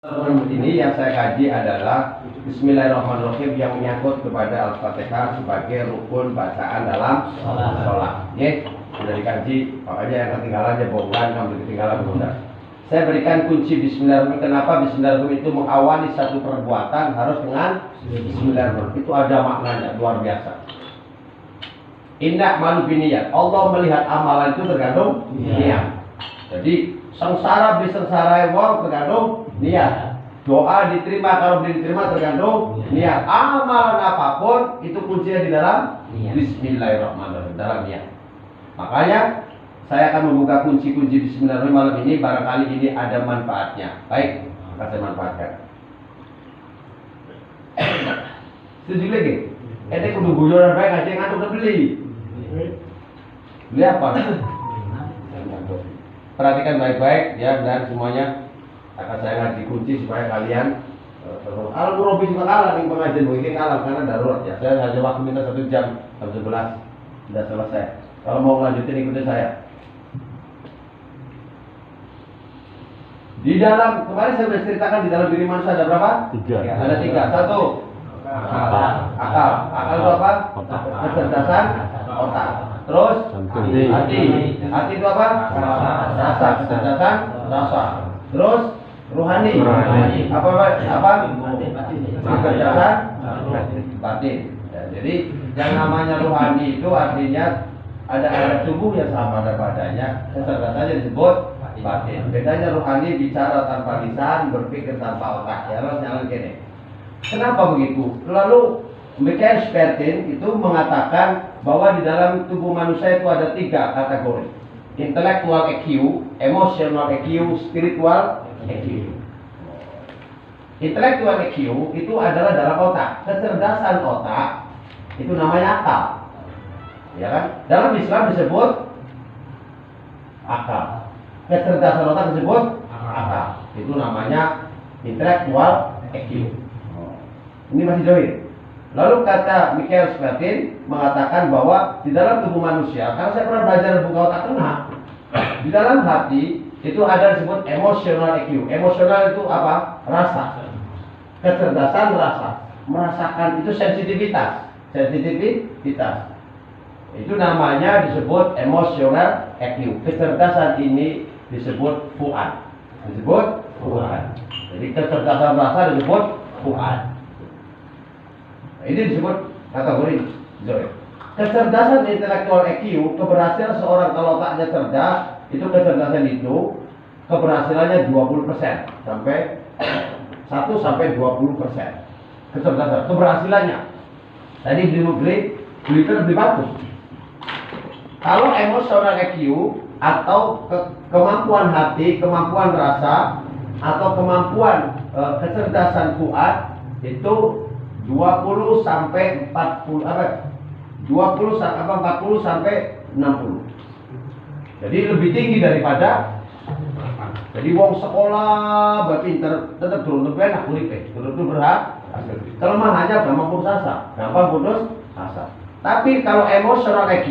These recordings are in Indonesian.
Ini yang saya kaji adalah Bismillahirrahmanirrahim yang menyangkut kepada Al-Fatihah sebagai rukun bacaan dalam sholat. Ya, sudah dikaji, makanya yang ketinggalan ya bohongan, kamu ketinggalan bunda. Saya berikan kunci Bismillahirrahmanirrahim. Kenapa Bismillahirrahmanirrahim itu mengawali satu perbuatan harus dengan Bismillahirrahmanirrahim. Itu ada maknanya luar biasa. Indah malu biniyat. Allah melihat amalan itu tergantung niat. Jadi sengsara bisengsara wong tergantung niat. Doa diterima kalau diterima tergantung niat. Amalan apapun itu kuncinya di dalam Bismillahirrahmanirrahim, dalam niat. Makanya saya akan membuka kunci-kunci Bismillahirrahmanirrahim malam ini. Barangkali ini ada manfaatnya. Baik, akan saya manfaatkan. Setuju lagi? Ini kudu guyonan baik aja ngantuk udah beli. Beli apa? Perhatikan baik-baik ya, dan semuanya akan saya ngaji kunci supaya kalian Al-Murabi juga kalah nih pengajian begini, kalah karena darurat ya. Saya hanya waktu minta 1 jam, jam 11 sudah selesai. Kalau mau lanjutin ikutin saya. Di dalam kemarin saya sudah ceritakan di dalam diri manusia ada berapa? 3. Ada 3. 1 akal itu apa? Kecerdasan otak. Terus hati itu apa? Rasa. Kecerdasan rasa. Terus rohani. Apa? Kecerdasan batin. Ya, jadi yang namanya rohani itu artinya ada tubuh yang sama ada badannya. Kecerdasannya disebut batin. Bedanya rohani bicara tanpa lisan, berpikir tanpa otak. Ya, harus nyalain gini. Kenapa begitu? Lalu Michael Spertin itu mengatakan bahwa di dalam tubuh manusia itu ada 3 kategori: intellectual EQ, emotional EQ, spiritual EQ. Intellectual EQ itu adalah dalam otak. Kecerdasan otak itu namanya akal, ya kan? Dalam Islam disebut akal. Kecerdasan otak disebut akal. Itu namanya intellectual EQ. Ini masih join. Lalu kata Michael Spertin mengatakan bahwa di dalam tubuh manusia, karena saya pernah belajar buka otak tengah, di dalam hati itu ada disebut emotional EQ. Emotional itu apa? Rasa. Kecerdasan rasa. Merasakan itu sensitivitas. Sensitivitas. Itu namanya disebut emotional EQ. Kecerdasan ini disebut fuad. Disebut fuad. Jadi kecerdasan rasa disebut fuad. Ini disebut kategori Zoe. Kecerdasan intelektual EQ, keberhasilan seorang kalau otaknya cerdas, itu kecerdasan itu keberhasilannya 20% sampai 1 sampai 20%. Kecerdasan, keberhasilannya. Tadi beli bagus. Kalau emosional EQ atau kemampuan hati, kemampuan rasa atau kemampuan kecerdasan fuad itu 20 sampai 40 20 sampai 60. Jadi lebih tinggi daripada. Jadi wong sekolah berpinter tetap turun lebih enak uripe. Turun berhak. Kelemahannya gampang putus asa. Tapi kalau emotional EQ,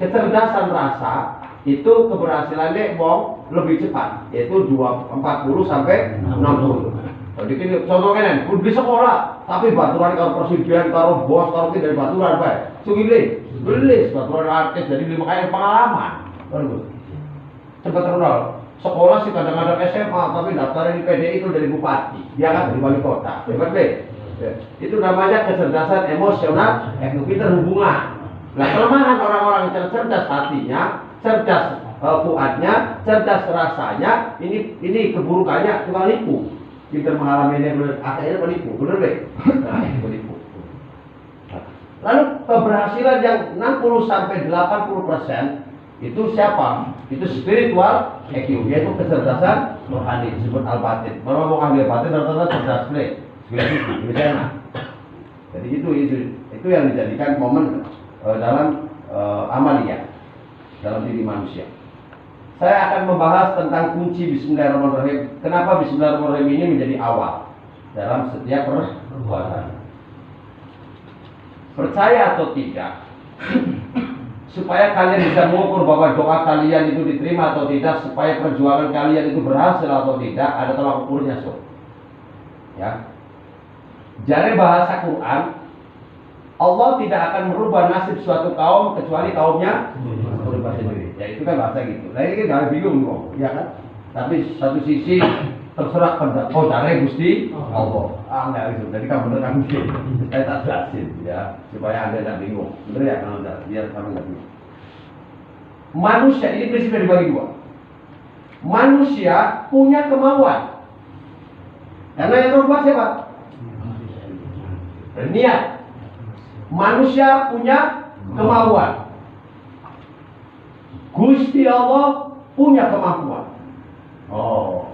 kecerdasan rasa itu keberhasilannya wong lebih cepat, yaitu 40 sampai 60. Jadi ini contohnya kan, di sekolah, tapi baturan karo presiden, karo bos, karo tidak baturan, baik. Sugih beli baturan artis, jadi beli makanya pengalaman. Bagus. Cepat terkenal. Sekolah sih kadang-kadang SMA, tapi daftarnya di PDI itu dari bupati, dia kan dari wali kota. Hebat deh. Itu namanya kecerdasan emosional, pinter hubungan. Nah, kelemahan orang-orang yang cerdas hatinya, cerdas fuadnya, cerdas rasanya, ini keburukannya tukang nipu. Kita mengalami ini akhirnya penipu, bener deh. Nah, ini penipu. Lalu keberhasilan yang 60 sampai 80% itu siapa? Itu spiritual EQ, yaitu kecerdasan rohani, disebut al-batin. Kalau mau ambil batin rata-rata cerdas misalnya. Jadi itu yang dijadikan momen dalam amalia dalam diri manusia. Saya akan membahas tentang kunci Bismillahirrahmanirrahim. Kenapa Bismillahirrahmanirrahim ini menjadi awal dalam setiap perbuatan. Percaya atau tidak, supaya kalian bisa mengukur bahwa doa kalian itu diterima atau tidak, supaya perjuangan kalian itu berhasil atau tidak, ada tolak ukurnya, so. Ya. Jadi bahasa Quran, Allah tidak akan merubah nasib suatu kaum kecuali kaumnya berubah sendiri. Ya itu kan bahasa gitu. Nah ini kan jangan bingung kok, ya kan? Tapi satu sisi terserah dari Gusti Allah. Enggak itu. Jadi kamu benar kan saya tak jelasin ya supaya Anda tidak bingung. Benar ya kalau tidak, biar kamu tidak bingung. Manusia ini prinsipnya dibagi dua. Manusia punya kemauan. Karena yang berubah siapa? Berniat. Manusia punya kemauan. Gusti Allah punya kemampuan. Oh,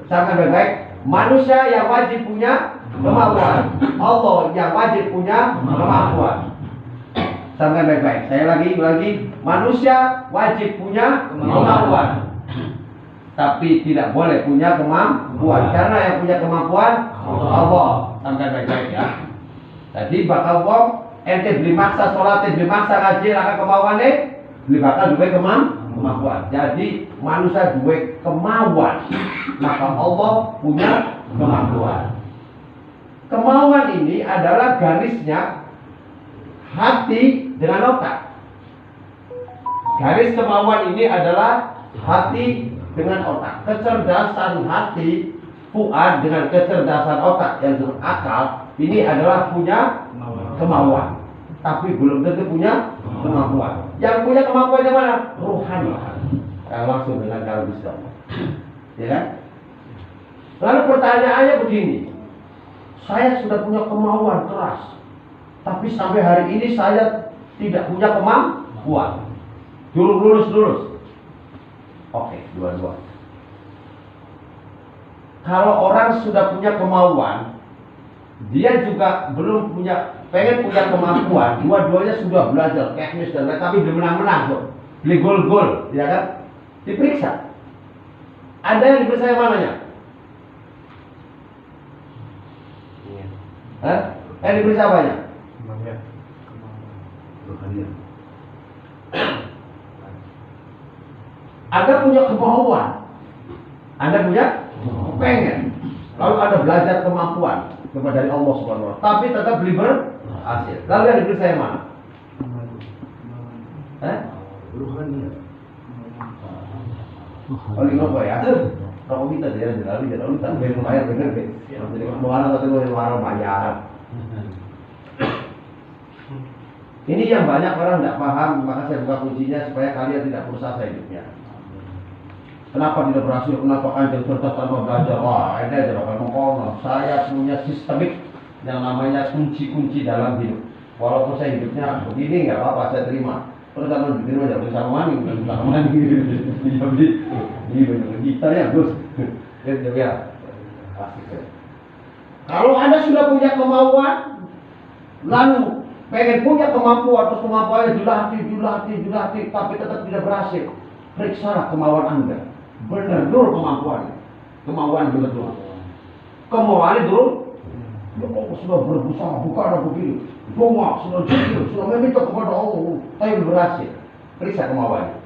sangat baik. Manusia yang wajib punya kemampuan. Allah yang wajib punya kemampuan. Sangat baik. Saya lagi. Manusia wajib punya kemampuan. Tapi tidak boleh punya kemampuan. Karena yang punya kemampuan Allah. Sangat baik ya. Jadi bakal wong ente beli maksa sholat, beli maksa ngaji, raka kemauannya beli bakal duwe kemampuan. Jadi manusia duwe kemauan, maka Allah punya kemampuan. Kemauan ini adalah garisnya hati dengan otak. Garis kemauan ini adalah hati dengan otak. Kecerdasan hati, fuad dengan kecerdasan otak yang berakal, ini adalah punya kemauan, tapi belum tentu punya kemampuan. Yang punya kemampuan yang mana? Rohani. Langsung dengan kalbu Islam. Ya kan? Lalu pertanyaannya begini, saya sudah punya kemauan keras, tapi sampai hari ini saya tidak punya kemampuan. Lurus. Oke, dua-dua. Kalau orang sudah punya kemauan, dia juga belum pengen punya kemampuan. Dua-duanya sudah belajar teknis dan lain, tapi belum menang-menang kok. Beli gol-gol, ya kan? Diperiksa. Ada yang diperiksa yang mananya? Yang diperiksa apanya? Anda punya kemauan, Anda punya pengen, lalu Anda belajar kemampuan kepada dari Allah Subhanahu wa Ta'ala, tapi tetap beli berhasil. Lalu yang diperiksa yang mana? Oh, ini rokok ya? Rokok kita dia lalu kita bayar bener deh. Jadi kemana atau kemana bayar. Ini yang banyak orang tidak paham, maka saya buka kuncinya supaya kalian tidak putus asa hidupnya. Kenapa tidak berhasil? Kenapa Anda cerdas tanpa belajar? Wah, ini aja kalau saya punya sistemik yang namanya kunci-kunci dalam hidup. Walaupun saya hidupnya begini, nggak apa-apa, saya terima. Terus kalau diterima jangan bersama mani, bukan bersama mani. Jadi, ini benar kita ya, Gus. Ya, kalau Anda sudah punya kemauan, lalu pengen punya kemampuan, terus kemampuannya dilatih, tapi tetap tidak berhasil. Periksalah kemauan Anda. Benar dulu kemauan betul. Kemauannya dulu. Ya Allah sudah berusaha bukan begini. Doa sudah jujur, sudah meminta kepada Allah, tapi berhasil. Periksa kemauannya.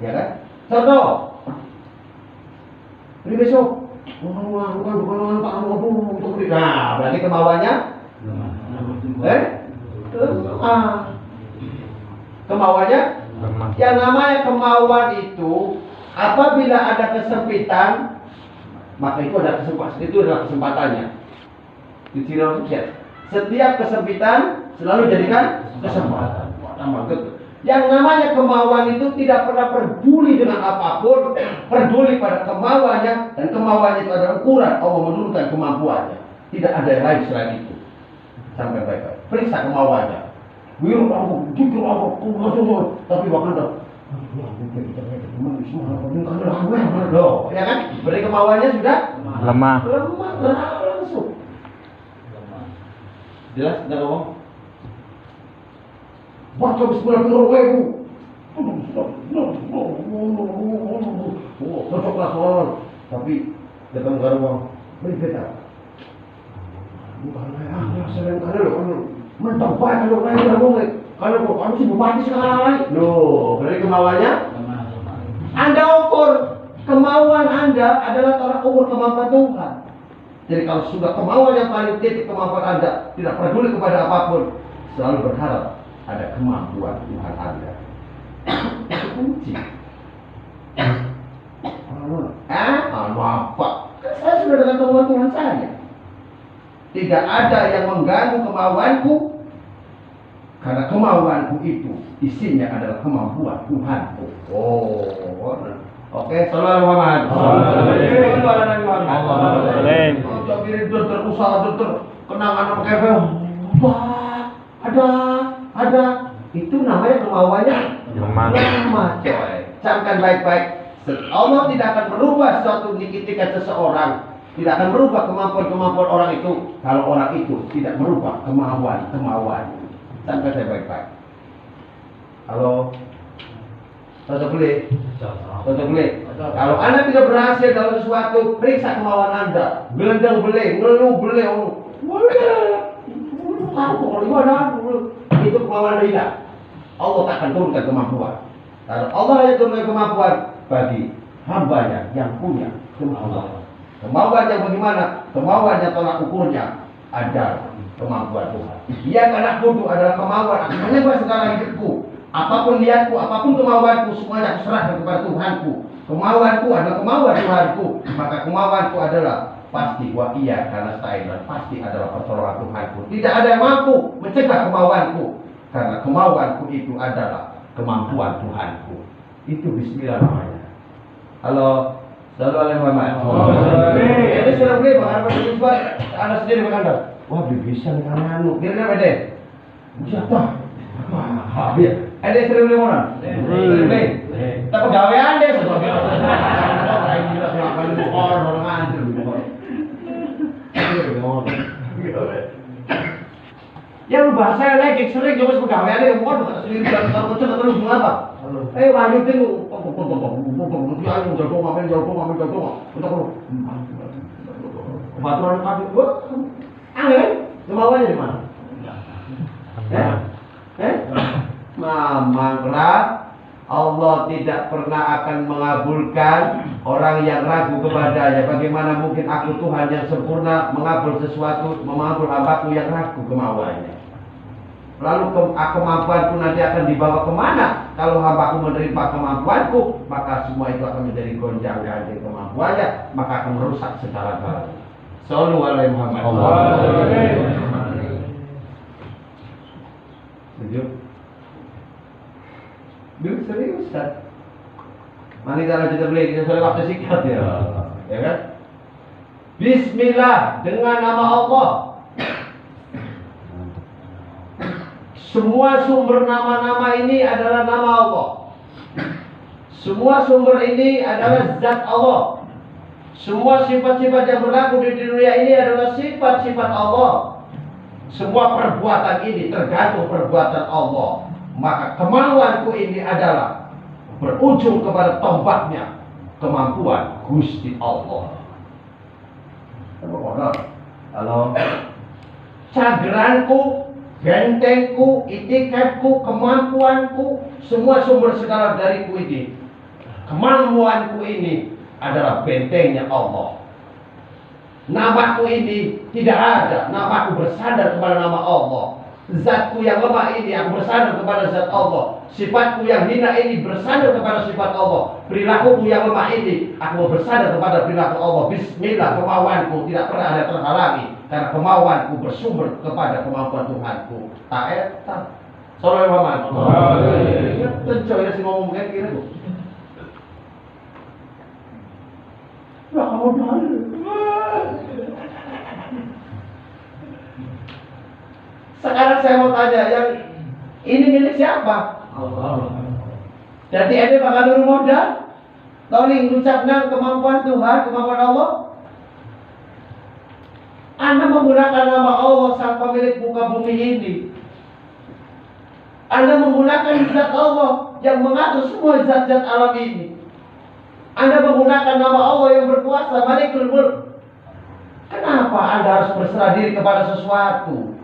Ya kan? Contoh. Ini besok. Bukan untuk nah, berarti kemauannya? Kemauannya? Yang namanya kemauan itu apabila ada kesempitan, maka itu ada kesempatan. Itu adalah kesempatannya. Di ciri orang sukses. Setiap kesempitan selalu jadikan kesempatan. Yang namanya kemauan itu tidak pernah peduli dengan apapun, peduli pada kemauannya, dan kemauannya itu adalah ukuran Allah menurunkan kemampuannya. Tidak ada yang lain selain itu. Sampai baik-baik. Periksa kemauannya. Wiru aku, jujur aku, tapi bahkan ya kan? Berarti kemauannya sudah lemah langsung. Jelas tidak ngomong? Baca Bismillahirrahmanirrahim. Cocoklah soal, tapi datang ke rumah berbeda. Bukan selain karena lo mentang baik kalau lain dah boleh. Kalau kamu si bupati sekarang, loh, berarti kemauannya? Anda ukur kemauan Anda adalah tolak ukur kemampuan Tuhan. Jadi kalau sudah kemauan yang paling titik kemampuan Anda, tidak peduli kepada apapun, selalu berharap ada kemampuan Tuhan Anda. Itu kunci. Apa? Saya sudah dengan kemauan Tuhan saya. Tidak ada yang mengganggu kemauanku, karena kemauanku itu isinya adalah kemampuan Tuhanku. Oke, salam Muhammad. Kenangan sama Kevin. Ada. Itu namanya kemauannya. Lama, coy. Camkan baik-baik. Allah tidak akan merubah suatu etikat seseorang. Tidak akan merubah kemampuan orang itu kalau orang itu tidak merubah kemauan. Camkan saya baik-baik. Halo. Cocok beli. Kalau Anda tidak berhasil dalam sesuatu, periksa kemauan Anda. Gelendang beli, ngeluh beli. Itu kemauan Anda. Allah tak akan turunkan kemampuan. Kalau Allah hanya turunkan kemampuan bagi hambanya yang punya kemauan. Kemauan yang bagaimana? Kemauan yang tolak ukurnya adalah kemampuan Tuhan. Dia anak bodoh adalah kemauan. Aku menyembah segala hidupku. Apapun niatku, apapun kemauanku, semuanya aku serahkan kepada Tuhanku. Kemauanku adalah kemauan Tuhanku. Maka kemauanku adalah pasti wa iya karena stain dan pasti adalah pertolongan Tuhanku. Tidak ada yang mampu mencegah kemauanku, karena kemauanku itu adalah kemampuan Tuhanku. Itu bismillah namanya. Halo, selalu alaihi Muhammad. Ini sudah beli bang, Anda sendiri bang Anda. Wah bisa nih anu, kira-kira beda. Siapa? Habis. Ada sering beli mana? Sering beli. Tapi pegawaian deh, sesuatu. Orang anjir. Ya lu bahasa lagi sering coba pegawaian deh, mohon sendiri kalau kecil terus apa? Lanjutin lu. Baturan kaki. Angin, kemauannya di mana? Maka Allah tidak pernah akan mengabulkan orang yang ragu kepadanya. Bagaimana mungkin aku Tuhan yang sempurna mengabul sesuatu, mengabul hambaku yang ragu kemauannya. Lalu kemampuanku nanti akan dibawa kemana? Kalau hambaku menerima kemampuanku, maka semua itu akan menjadi gonjang-ganjing kemampuannya, maka akan merusak segala-galanya. Shallallahu alaihi Muhammad. Setuju? Dulu serius kan? Mari kita beli, kita sudah waktu singkat ya kan? Bismillah dengan nama Allah. Semua sumber nama-nama ini adalah nama Allah. Semua sumber ini adalah zat Allah. Semua sifat-sifat yang berlaku di dunia ini adalah sifat-sifat Allah. Semua perbuatan ini tergantung perbuatan Allah. Maka kemauanku ini adalah berujung kepada tombaknya kemampuan Gusti Allah. Halo. Cageranku, bentengku, itikadku, kemampuanku, semua sumber segala dariku ini. Kemampuanku ini adalah bentengnya Allah. Namaku ini tidak ada. Namaku bersandar kepada nama Allah. Zatku yang lemah ini aku bersandar kepada zat Allah. Sifatku yang hina ini bersandar kepada sifat Allah. Perilakuku yang lemah ini aku bersandar kepada perilaku Allah. Bismillah, kemauanku tidak pernah ada terhalangi, karena kemauanku bersumber kepada kemampuan Tuhanku. Tak. Sallallahu alaihi wasallam. Tentu ya sih ngomong kayak gini tuh. Ya kamu tahu. Sekarang saya mau tanya, yang ini milik siapa? Allah. Jadi ada bakal nurun modal. Tolong mengucapkan kemampuan Tuhan, kemampuan Allah. Anda menggunakan nama Allah sang pemilik muka bumi ini. Anda menggunakan zat Allah yang mengatur semua zat-zat alam ini. Anda menggunakan nama Allah yang berkuasa, Malikul Mulk. Kenapa Anda harus berserah diri kepada sesuatu?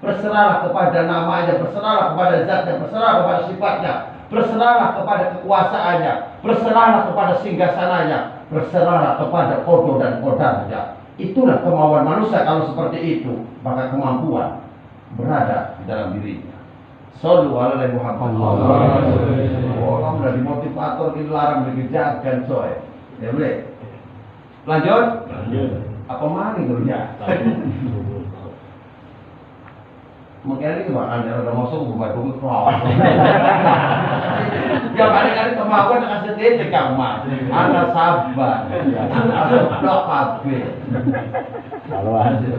Berserahlah kepada namanya, berserahlah kepada zatnya, berserahlah kepada sifatnya, berserahlah kepada kekuasaannya, berserahlah kepada singgasananya, berserahlah kepada kodo dan kodarnya. Itulah kemauan manusia. Kalau seperti itu, maka kemampuan berada di dalam dirinya. Sallu ala Muhammad. Orang udah dimotivator, dilarang, dikerjakan coy. Ya boleh. Lanjut. Apa mana itu ya? Mungkin ini Anda udah masuk buat buku kelas. Ya kali-kali kemauan kasih titik kamu. Anda sabar. Anda blok kabeh. Kalau aja.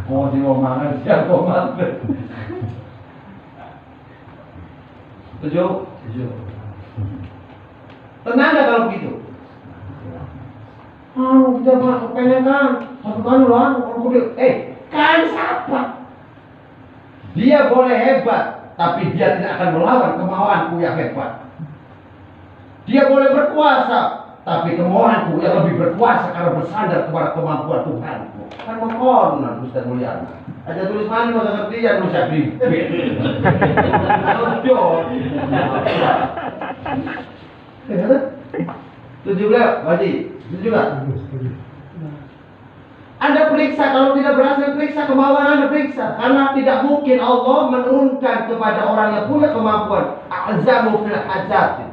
Mau diomongan siapa mantan. Setuju? Setuju. Tenang gak kalau begitu? Kita mah pengen kan satu kali lah, kan siapa? Dia boleh hebat, tapi dia tidak akan melawan kemauanku yang hebat. Dia boleh berkuasa, tapi kemauanku yang lebih berkuasa karena bersandar kepada kemampuan Tuhanku. Kan mengkonon Ustaz Mulyana. Aja tulis mana masa ngerti ya nulis bibir. Jujur. Setuju nggak, Baji? Setuju nggak? Anda periksa, kalau tidak berhasil periksa kemauan Anda periksa, karena tidak mungkin Allah menurunkan kepada orang yang punya kemampuan azamu fil hajat.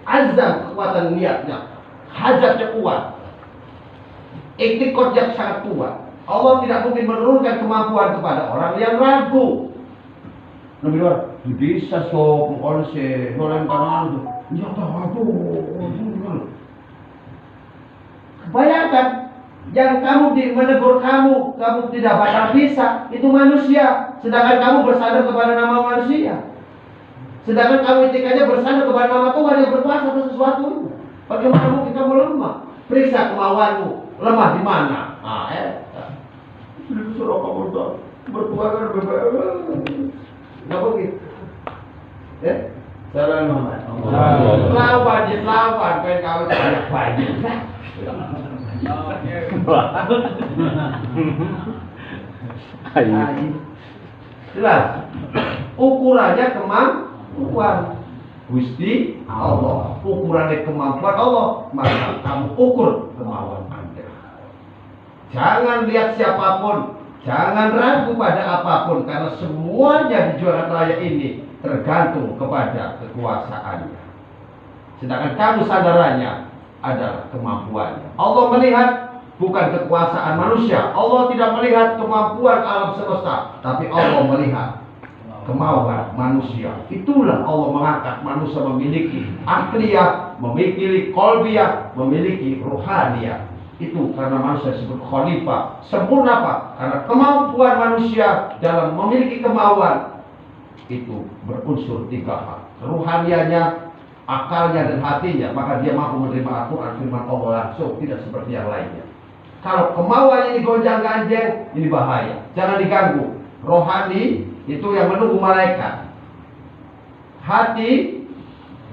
Azam kekuatan niatnya, hajatnya kuat, iktikadnya sangat kuat. Allah tidak mungkin menurunkan kemampuan kepada orang yang ragu. Nabi luar, bisa sok konsep, orang kanan itu, ya tahu. Bayangkan, yang kamu menegur kamu tidak bakal bisa, itu manusia. Sedangkan kamu bersandar kepada nama manusia. Sedangkan kamu etikanya bersandar kepada nama Tuhan yang berkuasa atas sesuatu. Bagaimana mungkin kamu lemah? Periksa kemauanmu, lemah di mana? Suruh kamu berkuasa nggak begitu? Salam Muhammad. Lawan, pengen kawin banyak. Jelas. Ukurannya kemampuan Gusti Allah. Ukurannya kemampuan Allah, maka kamu ukur kemauan Anda. Jangan lihat siapapun, jangan ragu pada apapun, karena semuanya di jalan raya ini tergantung kepada kekuasaannya. Sedangkan kamu sadarannya adalah kemampuannya. Allah melihat bukan kekuasaan manusia. Allah tidak melihat kemampuan alam semesta, tapi Allah melihat kemauan manusia. Itulah Allah mengangkat manusia memiliki akliyah, memiliki kolbiyah, memiliki ruhaniyah. Itu karena manusia disebut khalifah. Sempurna apa? Karena kemampuan manusia dalam memiliki kemauan itu berunsur tiga hal. Ruhaniyahnya, akalnya dan hatinya, maka dia mampu menerima Al-Quran firman Allah langsung, tidak seperti yang lainnya. Kalau kemauan ini gonjang-ganjing, ini bahaya. Jangan diganggu. Rohani itu yang menunggu malaikat. Hati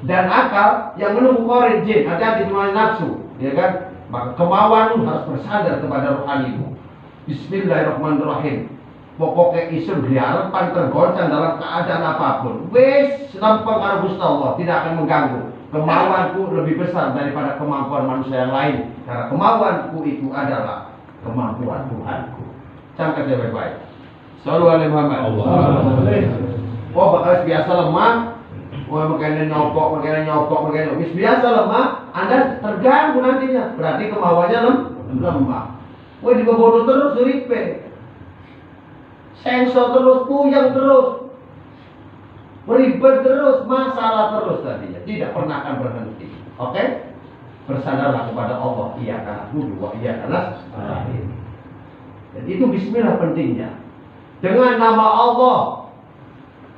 dan akal yang menunggu korin jin. Hati-hati dengan nafsu, ya kan? Maka kemauan harus bersandar kepada rohanimu. Bismillahirrahmanirrahim. Pokoknya isun harapan tergoncang dalam keadaan apapun. Wes lempeng karo Gusti Allah, tidak akan mengganggu. Kemauanku lebih besar daripada kemampuan manusia yang lain. Karena kemauanku itu adalah kemampuan Tuhanku. Camkan saya baik-baik. Sallu alaihi Muhammad. Oh, bakal biasa lemah. Oh, makanya nyopok. Biasa lemah, Anda terganggu nantinya. Berarti kemauannya lemah. Woi, dibodoh terus uripe. Sensor terus, puyeng terus, beribet terus, masalah terus tadinya. Tidak pernah akan berhenti. Oke? Bersandarlah kepada Allah. Iya karena dulu, iya karena terakhir. Dan itu bismillah pentingnya. Dengan nama Allah,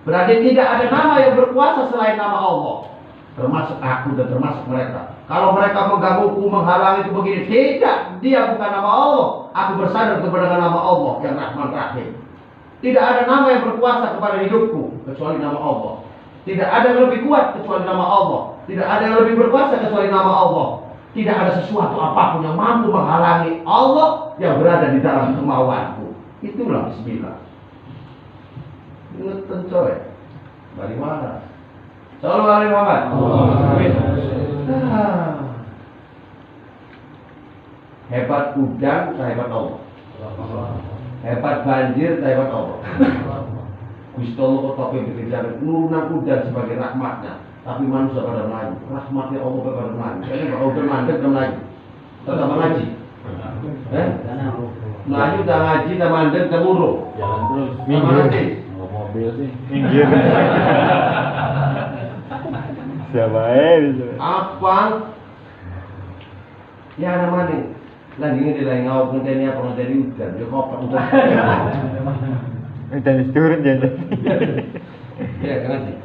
berarti tidak ada nama yang berkuasa selain nama Allah. Termasuk aku dan termasuk mereka. Kalau mereka menggangguku, menghalangi itu begini, tidak. Dia bukan nama Allah. Aku bersandar kepada nama Allah yang Rahman Rahim. Tidak ada nama yang berkuasa kepada hidupku kecuali nama Allah. Tidak ada yang lebih kuat kecuali nama Allah. Tidak ada yang lebih berkuasa kecuali nama Allah. Tidak ada sesuatu apapun yang mampu menghalangi Allah yang berada di dalam kemauanku. Itulah bismillah. Ngeten coy. Bari waras. Sallallahu alaihi Muhammad. Nah. Hebat hujan, hebat Allah. Hebat banjir, hebat Allah. Gusti Allah kok bekerja nurunkan hujan sebagai rahmatnya, tapi manusia pada melayu. Rahmatnya Allah pada melayu. Ini bakal udah mandek dan melayu. Tetap ngaji. Melayu dah ngaji, dah mandek, dah muruh. Jalan terus. Minggir. Mobil sih. Minggir. Siapa bisa? Apa? Ya namanya lagi ini lagi ngawak ngenteni apa ngenteni hujan. Dia kopak hujan. Dan turun jadi. Ya kan sih.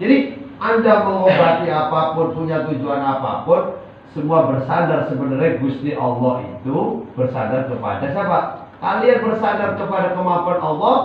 Jadi Anda mengobati apapun, punya tujuan apapun, semua bersandar sebenarnya Gusti Allah itu bersandar kepada siapa? Kalian bersandar kepada kemampuan Allah,